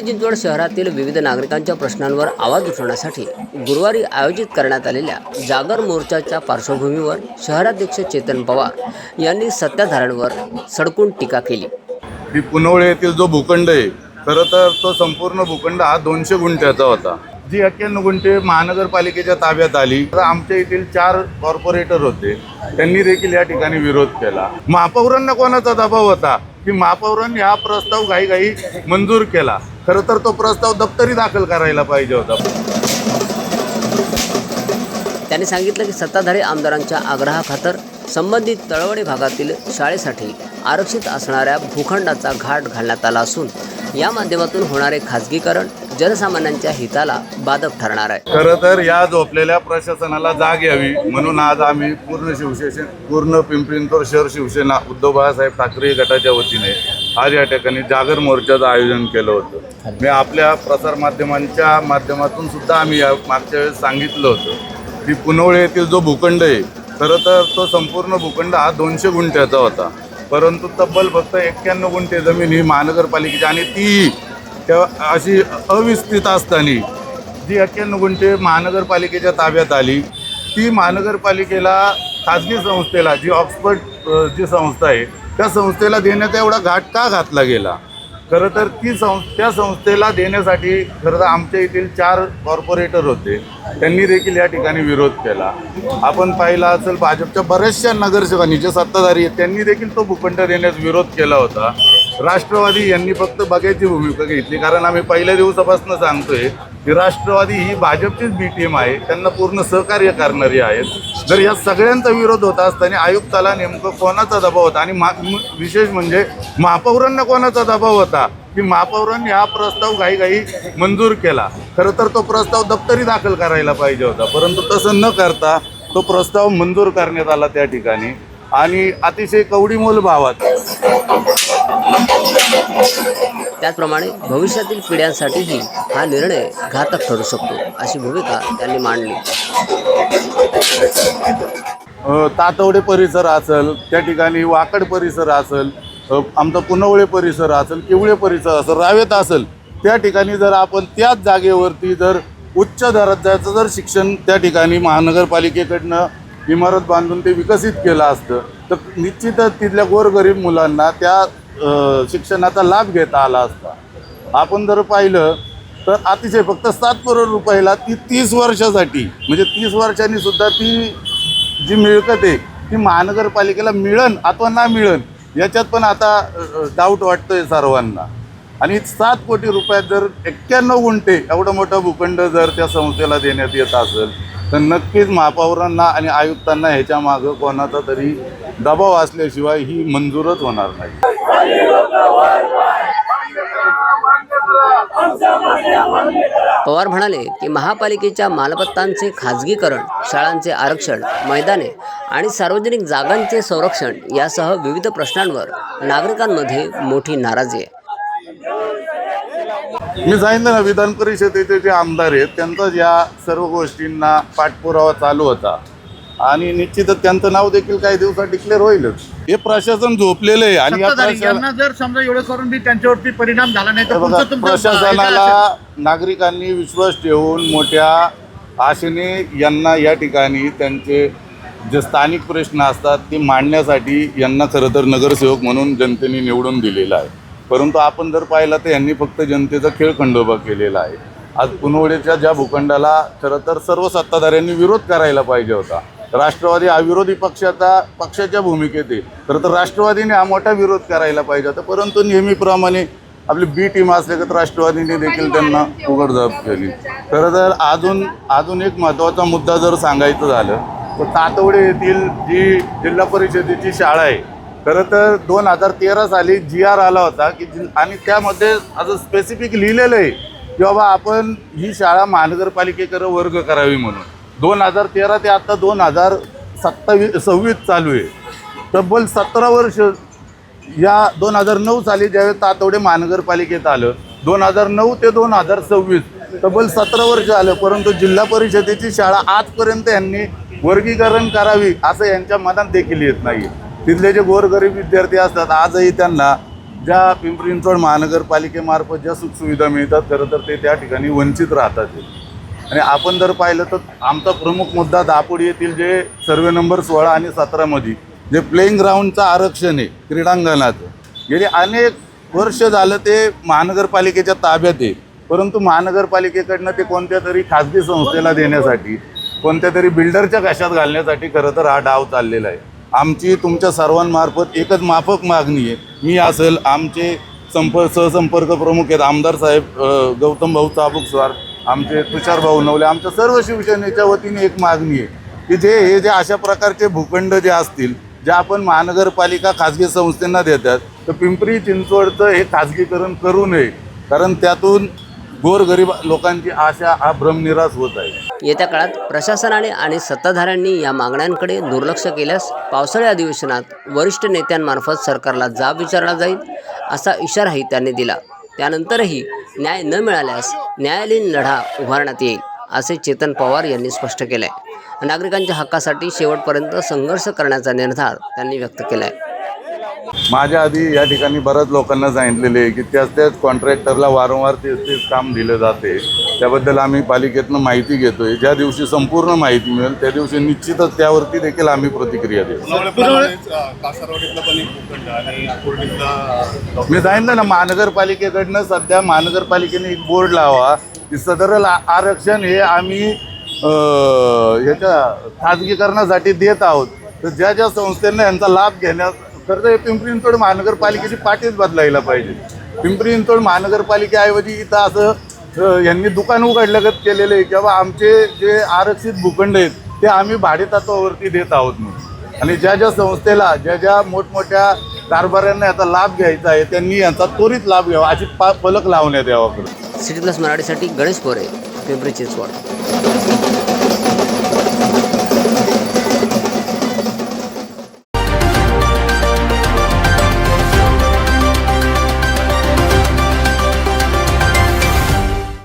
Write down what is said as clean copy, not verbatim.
चिंचवड शहरातील विविध नागरिकांच्या प्रश्नांवर आवाज उठवण्यासाठी गुरुवारी आयोजित करण्यात आलेल्या जागर मोर्चाच्या पार्श्वभूमीवर शहराध्यक्ष चेतन पवार यांनी सत्ताधाऱ्यांवर सडकून टीका केली। ही पुनवळे येथील जो भूखंड आहे, खरं तर तो संपूर्ण भूखंड हा 200 गुंठ्याचा होता। जी 91 गुंठे महानगरपालिकेच्या ताब्यात आली, तर आमच्या येथील 4 कॉर्पोरेटर होते, त्यांनी देखील या ठिकाणी विरोध केला। महापौरांना कोणाचा दबाव होता की महापौरांनी हा प्रस्ताव घाईघाई मंजूर केला। खरं तर तो प्रस्ताव दप्तरी दाखल करायला पाहिजे होता। त्यांनी सांगितलं की सत्ताधारी आमदारांच्या आग्रहाखातर संबंधित तळवडे भागातील शाळेसाठी आरक्षित असणाऱ्या भूखंडाचा घाट घालण्यात आला असून या माध्यमातून होणारे खाजगीकरण जनसामान्यांच्या हिताला बाधक ठरणार आहे। खरं तर या झोपलेल्या प्रशासनाला जाग यावी म्हणून आज आम्ही पूर्ण पिंपरी चिंचवड शहर शिवसेना उद्धव बाळासाहेब ठाकरे गटाच्या वतीने आज या ठिकाणी जागर मोर्चाचं आयोजन केलं होतं। मी आपल्या प्रसार माध्यमांच्या माध्यमातून सुद्धा आम्ही मागच्या वेळेस सांगितलं होतं की पुनवळे येथील जो भूखंड आहे, खरं तर तो संपूर्ण भूखंड हा 200 गुंठ्याचा होता, परंतु तब्बल फक्त 91 गुंठे जमीन ही महानगरपालिकेची आणि ती अशी अविस्तृत असताना जी 91 गुंठे महानगरपालिकेच्या ताब्यात आली, ती महानगरपालिकेला खाजगी संस्थेला जी ऑक्सफर्ड जी संस्था आहे त्या संस्थेला देण्याचा एवढा घाट का घातला गेला। खरं तर त्या संस्थेला देण्यासाठी खरं तर आमच्या येथील 4 कॉर्पोरेटर होते, त्यांनी देखील या ठिकाणी विरोध केला। आपण पाहिला असेल भाजपच्या बऱ्याचशा नगरसेवकांनी जे सत्ताधारी आहेत त्यांनी देखील तो भूखंड देण्यास विरोध केला होता। राष्ट्रवादी यांनी फक्त बघायची भूमिका घेतली, कारण आम्ही पहिल्या दिवसापासून सांगतोय की राष्ट्रवादी ही भाजपचीच बी टीम आहे, त्यांना पूर्ण सहकार्य करणारी आहेत। जर या सगळ्यांचा विरोध होता असताना आयुक्ताला नेमकं कोणाचा दबाव होता आणि विशेष म्हणजे महापौरांना कोणाचा दबाव होता की महापौरांनी हा प्रस्ताव घाईघाई मंजूर केला। खरं तर तो प्रस्ताव दप्तरी दाखल करायला पाहिजे होता, परंतु तसं न करता तो प्रस्ताव मंजूर करण्यात आला त्या ठिकाणी आणि अतिशय कवडीमोल भावात। त्याचप्रमाणे भविष्यातील पिढ्यांसाठीही हा निर्णय घातक ठरू शकतो अशी भूमिका त्यांनी मांडली। तातवडे परिसर असेल, त्या ठिकाणी वाकड परिसर असेल, आमचा पुनवळे परिसर असेल, किवळे परिसर असेल, रावेत असेल, त्या ठिकाणी जर आपण त्याच जागेवरती जर उच्च दर्जाचं जर शिक्षण त्या ठिकाणी महानगरपालिकेकडनं इमारत बांधून ते विकसित केलं असतं तर निश्चितच तिथल्या गोरगरीब मुलांना त्या शिक्षणाचा लाभ घेता आला असता। आपण जर पाहिलं तर अतिशय फक्त 7 करोड रुपयाला ती 30 वर्षासाठी म्हणजे 30 वर्षांनी सुद्धा ती जी मिळकत आहे ती महानगरपालिकेला मिळन अथवा ना मिळन याच्यात पण आता डाऊट वाटतोय सर्वांना। आणि 7 कोटी रुपयात जर 91 गुंठे एवढं मोठं भूखंड जर त्या संस्थेला देण्यात येत असेल तर नक्कीच महापौरांना आणि आयुक्तांना ह्याच्या मागं कोणाचा तरी दबाव असल्याशिवाय ही मंजूरच होणार नाही। पवार म्हणाले की महापालिकेच्या मालमत्तांचे खाजगीकरण, शाळांचे आरक्षण, मैदाने आणि सार्वजनिक जागांचे संरक्षण यासह विविध प्रश्नांवर नागरिकांमध्ये मोठी नाराजी आहे। मी सांगितलं ना, विधान परिषदेचे जे आमदार आहेत त्यांचा या सर्व गोष्टींना पाठपुरावा चालू होता आणि निश्चितच त्यांचं नाव देखील काही दिवसात डिक्लेअर होईलच। हे प्रशासन झोपलेलं आहे आणि यांना जर समजा एवढं करून बी त्यांच्यावरती परिणाम झाला नाही तर प्रशासनाला नागरिकांनी विश्वास ठेवून मोठ्या आशेने यांना या ठिकाणी त्यांचे जे स्थानिक प्रश्न असतात ते मांडण्यासाठी यांना खरं तर नगरसेवक म्हणून जनतेने निवडून दिलेला आहे। परंतु आपण जर पाहिलं तर यांनी फक्त जनतेचा खेळखंडोबा केलेला आहे। आज पुनवळेच्या ज्या भूखंडाला खरं तर सर्व सत्ताधाऱ्यांनी विरोध करायला पाहिजे होता। राष्ट्रवादी हा विरोधी पक्षाच्या भूमिकेत आहे, खरं तर राष्ट्रवादीने हा मोठा विरोध करायला पाहिजे होता, परंतु नेहमीप्रमाणे आपली बी टीम असल्यागत राष्ट्रवादीने देखील त्यांना उघडझाप केली। खरं तर अजून एक महत्त्वाचा मुद्दा जर सांगायचं झालं तर तातवडे येथील जी जिल्हा परिषदेची शाळा आहे, खरं तर 2013 साली GR आला होता की आणि त्यामध्ये असं स्पेसिफिक लिहिलेलं आहे की बाबा आपण ही शाळा महानगरपालिकेकडे वर्ग करावी म्हणून। 2013 ते आता 2026 चालू आहे, तब्बल 17 वर्ष। या 2009 साली ज्यावेळेस तातवडे महानगरपालिकेत आलं, 2009 ते 2026 तब्बल 17 वर्ष आलं, परंतु जिल्हा परिषदेची शाळा आजपर्यंत यांनी वर्गीकरण करावी असं यांच्या मनात देखील येत नाही। तिथले जे गोरगरीब विद्यार्थी असतात आजही त्यांना ज्या पिंपरी चिंचवड महानगरपालिकेमार्फत ज्या सुखसुविधा मिळतात खरं तर ते त्या ठिकाणी वंचित राहतात. आणि आपण जर पाहिलं तर आमचा प्रमुख मुद्दा दापोडी येथील जे सर्वे नंबर 16 आणि 17मध्ये जे प्लेइंग ग्राउंडचं आरक्षण आहे क्रीडांगणाचं, गेली अनेक वर्ष झालं ते महानगरपालिकेच्या ताब्यात आहे, परंतु महानगरपालिकेकडनं ते कोणत्या तरी खाजगी संस्थेला देण्यासाठी, कोणत्या तरी बिल्डरच्या घशात घालण्यासाठी खरं तर हा डाव चाललेला आहे. आमची तुमच्या सर्वांमार्फत एकच माफक मागणी आहे, मी असेल, आमचे सहसंपर्क प्रमुख आहेत आमदार साहेब गौतम भाऊ चाबुकस्वार, आमचे तुषार भाऊ नवले, आमच्या सर्व शिवसेनेच्या वतीने एक मागणी आहे की हे जे अशा प्रकारचे भूखंड जे असतील, जे आपण महानगरपालिका खाजगी संस्थांना देतात, तर पिंपरी चिंचवडचं हे खाजगीकरण करू नये, कारण त्यातून गोरगरीब लोकांची आशा हा भ्रमनिरास होत आहे. येत्या काळात प्रशासनाने आणि सत्ताधाऱ्यांनी या मागण्यांकडे दुर्लक्ष केल्यास पावसाळी अधिवेशनात वरिष्ठ नेत्यांमार्फत सरकारला जाब विचारला जाईल असा इशाराही त्यांनी दिला. त्यानंतरही न्याय न मिळाल्यास न्यायालयीन लढा उभारण्यात येईल असे चेतन पवार यांनी स्पष्ट केले आहे. नागरिकांच्या हक्कासाठी शेवटपर्यंत संघर्ष करण्याचा निर्धार त्यांनी व्यक्त केला आहे. माझ्या आधी या ठिकाणी बऱ्याच लोकांना सांगितलेले आहे की त्याच कॉन्ट्रॅक्टरला वारंवार तेच काम दिलं जाते. त्याबद्दल आम्ही पालिकेतनं माहिती घेतोय. ज्या दिवशी संपूर्ण माहिती मिळेल त्या दिवशी निश्चितच त्यावरती देखील आम्ही प्रतिक्रिया देऊ. मी सांगितलं ना, महानगरपालिकेकडनं सध्या महानगरपालिकेने एक बोर्ड लावा की सदर आरक्षण हे आम्ही ह्याच्या खाजगीकरणासाठी देत आहोत. तर ज्या ज्या संस्थांना यांचा लाभ घेण्यात खरं तर पिंपरी चिंचवड महानगरपालिकेची पाठीच बदलायला पाहिजे. पिंपरी चिंचवड महानगरपालिकेऐवजी इथं असं यांनी दुकान उघडल्यागत केलेलं आहे किंवा आमचे जे आरक्षित भूखंड आहेत ते आम्ही भाडे तत्वावरती देत आहोत म्हणून. आणि ज्या ज्या संस्थेला ज्या ज्या मोठमोठ्या कारभाऱ्यांना याचा लाभ घ्यायचा आहे त्यांनी यांचा त्वरित लाभ घ्यावा अशी फलक लावण्यात यावा. सिटी प्लस मराठीसाठी गणेश पोरे, पिंपरी चिंचवड.